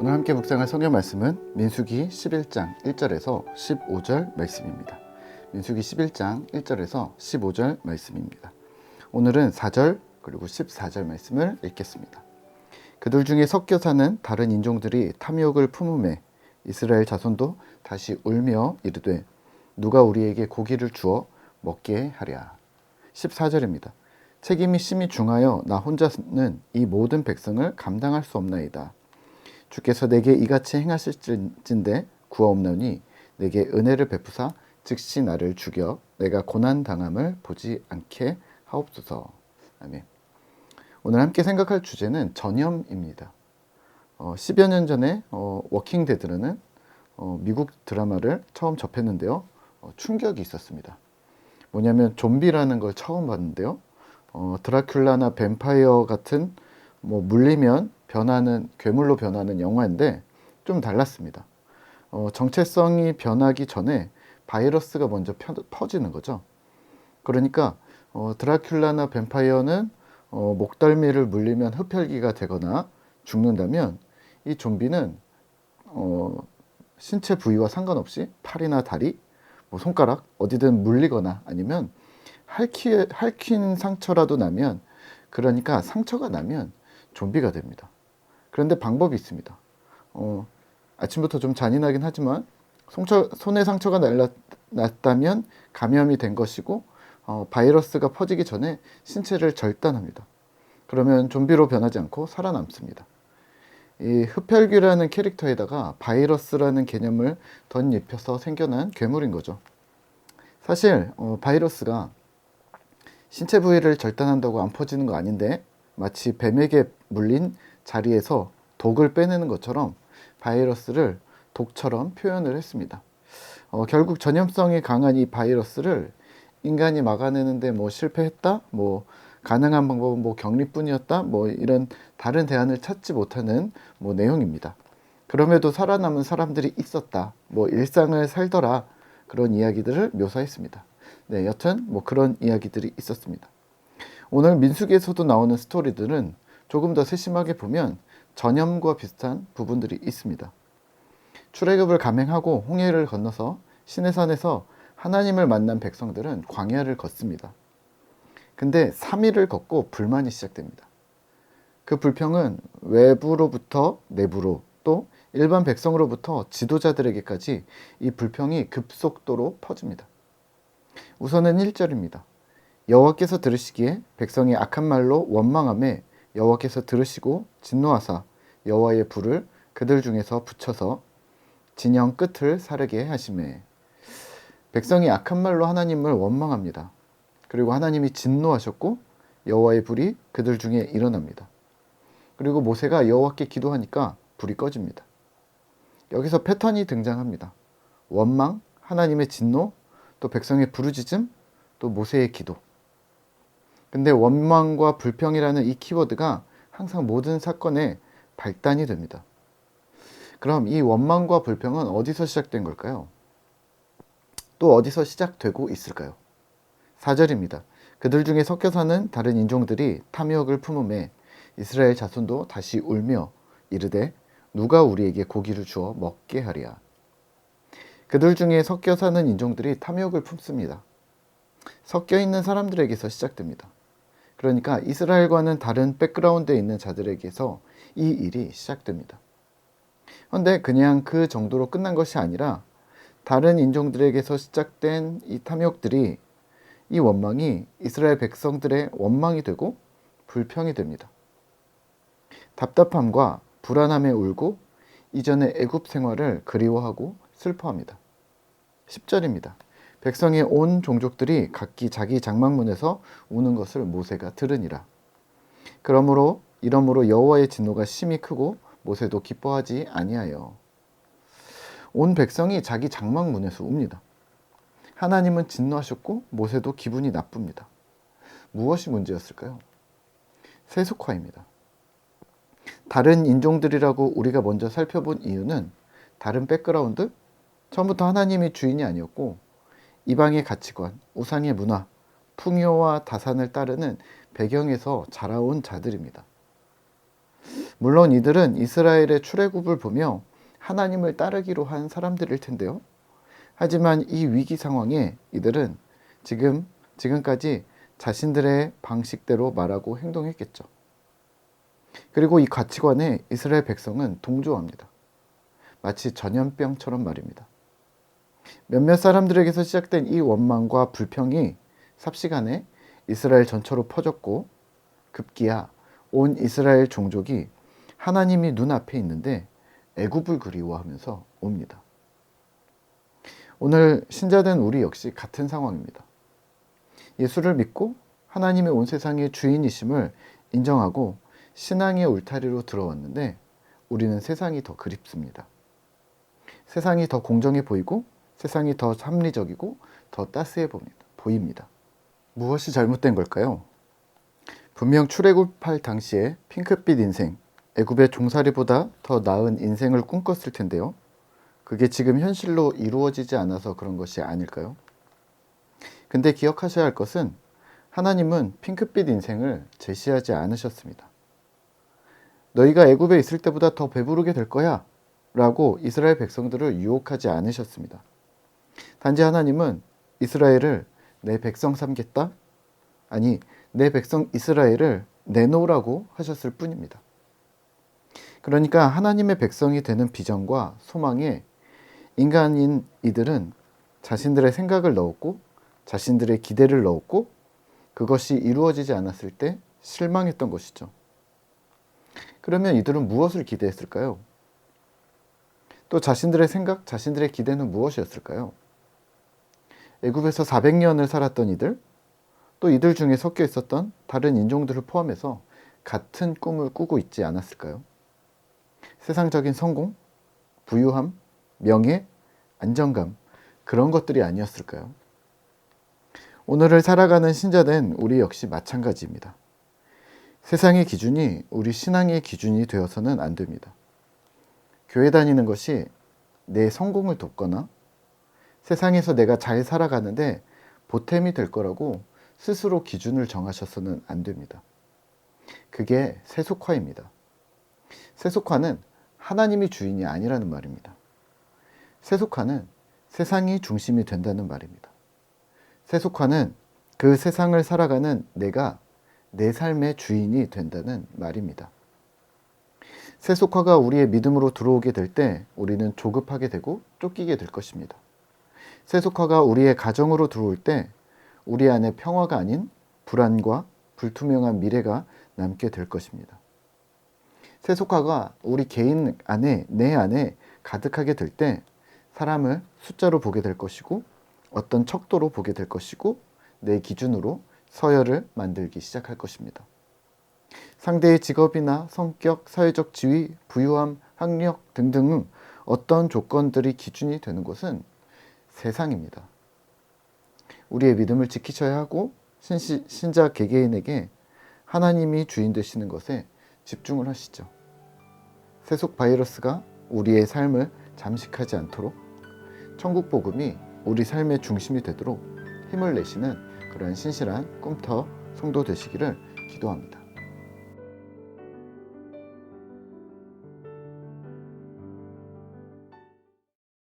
오늘 함께 묵상할 성경 말씀은 민수기 11장 1절에서 15절 말씀입니다. 민수기 11장 1절에서 15절 말씀입니다. 오늘은 4절 그리고 14절 말씀을 읽겠습니다. 그들 중에 섞여 사는 다른 인종들이 탐욕을 품음에 이스라엘 자손도 다시 울며 이르되 누가 우리에게 고기를 주어 먹게 하랴. 14절입니다. 책임이 심히 중하여 나 혼자는 이 모든 백성을 감당할 수 없나이다. 주께서 내게 이같이 행하실진대 구하옵나니 내게 은혜를 베푸사 즉시 나를 죽여 내가 고난 당함을 보지 않게 하옵소서. 아멘. 오늘 함께 생각할 주제는 전염입니다. 10여 년 전에 워킹 데드라는 미국 드라마를 처음 접했는데요. 충격이 있었습니다. 뭐냐면 좀비라는 걸 처음 봤는데요. 드라큘라나 뱀파이어 같은 물리면 변하는 괴물로 변하는 영화인데 좀 달랐습니다. 정체성이 변하기 전에 바이러스가 먼저 퍼지는 거죠. 그러니까 드라큘라나 뱀파이어는 목덜미를 물리면 흡혈귀가 되거나 죽는다면 이 좀비는 신체 부위와 상관없이 팔이나 다리, 손가락 어디든 물리거나 아니면 핥힌 상처라도 나면, 그러니까 상처가 나면 좀비가 됩니다. 그런데 방법이 있습니다. 아침부터 좀 잔인하긴 하지만 손에 상처가 났다면 감염이 된 것이고 바이러스가 퍼지기 전에 신체를 절단합니다. 그러면 좀비로 변하지 않고 살아남습니다. 이 흡혈귀라는 캐릭터에다가 바이러스라는 개념을 덧입혀서 생겨난 괴물인 거죠. 사실 바이러스가 신체 부위를 절단한다고 안 퍼지는 거 아닌데 마치 뱀에게 물린 자리에서 독을 빼내는 것처럼 바이러스를 독처럼 표현을 했습니다. 결국 전염성이 강한 이 바이러스를 인간이 막아내는데 실패했다, 가능한 방법은 격리뿐이었다, 이런 다른 대안을 찾지 못하는 내용입니다. 그럼에도 살아남은 사람들이 있었다, 일상을 살더라, 그런 이야기들을 묘사했습니다. 네, 여튼 그런 이야기들이 있었습니다. 오늘 민수기에서도 나오는 스토리들은 조금 더 세심하게 보면 전염과 비슷한 부분들이 있습니다. 출애굽을 감행하고 홍해를 건너서 시내산에서 하나님을 만난 백성들은 광야를 걷습니다. 근데 3일을 걷고 불만이 시작됩니다. 그 불평은 외부로부터 내부로 또 일반 백성으로부터 지도자들에게까지 이 불평이 급속도로 퍼집니다. 우선은 1절입니다. 여호와께서 들으시기에 백성이 악한 말로 원망하매 여호와께서 들으시고 진노하사 여호와의 불을 그들 중에서 붙여서 진영 끝을 사르게 하시매. 백성이 악한 말로 하나님을 원망합니다. 그리고 하나님이 진노하셨고 여호와의 불이 그들 중에 일어납니다. 그리고 모세가 여호와께 기도하니까 불이 꺼집니다. 여기서 패턴이 등장합니다. 원망, 하나님의 진노, 또 백성의 부르짖음, 또 모세의 기도. 근데 원망과 불평이라는 이 키워드가 항상 모든 사건의 발단이 됩니다. 그럼 이 원망과 불평은 어디서 시작된 걸까요? 또 어디서 시작되고 있을까요? 4절입니다. 그들 중에 섞여 사는 다른 인종들이 탐욕을 품음에 이스라엘 자손도 다시 울며 이르되 누가 우리에게 고기를 주어 먹게 하랴. 그들 중에 섞여 사는 인종들이 탐욕을 품습니다. 섞여 있는 사람들에게서 시작됩니다. 그러니까 이스라엘과는 다른 백그라운드에 있는 자들에게서 이 일이 시작됩니다. 그런데 그냥 그 정도로 끝난 것이 아니라 다른 인종들에게서 시작된 이 탐욕들이, 이 원망이 이스라엘 백성들의 원망이 되고 불평이 됩니다. 답답함과 불안함에 울고 이전의 애굽 생활을 그리워하고 슬퍼합니다. 10절입니다. 백성의 온 종족들이 각기 자기 장막문에서 우는 것을 모세가 들으니라. 이러므로 여호와의 진노가 심히 크고 모세도 기뻐하지 아니하여. 온 백성이 자기 장막문에서 웁니다. 하나님은 진노하셨고 모세도 기분이 나쁩니다. 무엇이 문제였을까요? 세속화입니다. 다른 인종들이라고 우리가 먼저 살펴본 이유는 다른 백그라운드, 처음부터 하나님이 주인이 아니었고 이방의 가치관, 우상의 문화, 풍요와 다산을 따르는 배경에서 자라온 자들입니다. 물론 이들은 이스라엘의 출애굽을 보며 하나님을 따르기로 한 사람들일 텐데요. 하지만 이 위기 상황에 이들은 지금까지 자신들의 방식대로 말하고 행동했겠죠. 그리고 이 가치관에 이스라엘 백성은 동조합니다. 마치 전염병처럼 말입니다. 몇몇 사람들에게서 시작된 이 원망과 불평이 삽시간에 이스라엘 전체로 퍼졌고 급기야 온 이스라엘 종족이 하나님이 눈앞에 있는데 애굽을 그리워하면서 옵니다. 오늘 신자된 우리 역시 같은 상황입니다. 예수를 믿고 하나님의 온 세상의 주인이심을 인정하고 신앙의 울타리로 들어왔는데 우리는 세상이 더 그립습니다. 세상이 더 공정해 보이고 세상이 더 합리적이고 더 따스해 보입니다. 무엇이 잘못된 걸까요? 분명 출애굽할 당시에 핑크빛 인생, 애굽의 종살이보다 더 나은 인생을 꿈꿨을 텐데요. 그게 지금 현실로 이루어지지 않아서 그런 것이 아닐까요? 근데 기억하셔야 할 것은 하나님은 핑크빛 인생을 제시하지 않으셨습니다. 너희가 애굽에 있을 때보다 더 배부르게 될 거야 라고 이스라엘 백성들을 유혹하지 않으셨습니다. 단지 하나님은 이스라엘을 내 백성 삼겠다? 아니, 내 백성 이스라엘을 내놓으라고 하셨을 뿐입니다. 그러니까 하나님의 백성이 되는 비전과 소망에 인간인 이들은 자신들의 생각을 넣었고 자신들의 기대를 넣었고 그것이 이루어지지 않았을 때 실망했던 것이죠. 그러면 이들은 무엇을 기대했을까요? 또 자신들의 생각, 자신들의 기대는 무엇이었을까요? 애굽에서 400년을 살았던 이들, 또 이들 중에 섞여 있었던 다른 인종들을 포함해서 같은 꿈을 꾸고 있지 않았을까요? 세상적인 성공, 부유함, 명예, 안정감, 그런 것들이 아니었을까요? 오늘을 살아가는 신자된 우리 역시 마찬가지입니다. 세상의 기준이 우리 신앙의 기준이 되어서는 안 됩니다. 교회 다니는 것이 내 성공을 돕거나 세상에서 내가 잘 살아가는데 보탬이 될 거라고 스스로 기준을 정하셔서는 안 됩니다. 그게 세속화입니다. 세속화는 하나님이 주인이 아니라는 말입니다. 세속화는 세상이 중심이 된다는 말입니다. 세속화는 그 세상을 살아가는 내가 내 삶의 주인이 된다는 말입니다. 세속화가 우리의 믿음으로 들어오게 될 때 우리는 조급하게 되고 쫓기게 될 것입니다. 세속화가 우리의 가정으로 들어올 때 우리 안에 평화가 아닌 불안과 불투명한 미래가 남게 될 것입니다. 세속화가 우리 개인 안에, 내 안에 가득하게 될 때 사람을 숫자로 보게 될 것이고 어떤 척도로 보게 될 것이고 내 기준으로 서열을 만들기 시작할 것입니다. 상대의 직업이나 성격, 사회적 지위, 부유함, 학력 등등 어떤 조건들이 기준이 되는 것은 세상입니다. 우리의 믿음을 지키셔야 하고 신자 개개인에게 하나님이 주인 되시는 것에 집중을 하시죠. 세속 바이러스가 우리의 삶을 잠식하지 않도록 천국 복음이 우리 삶의 중심이 되도록 힘을 내시는 그런 신실한 꿈터 성도 되시기를 기도합니다.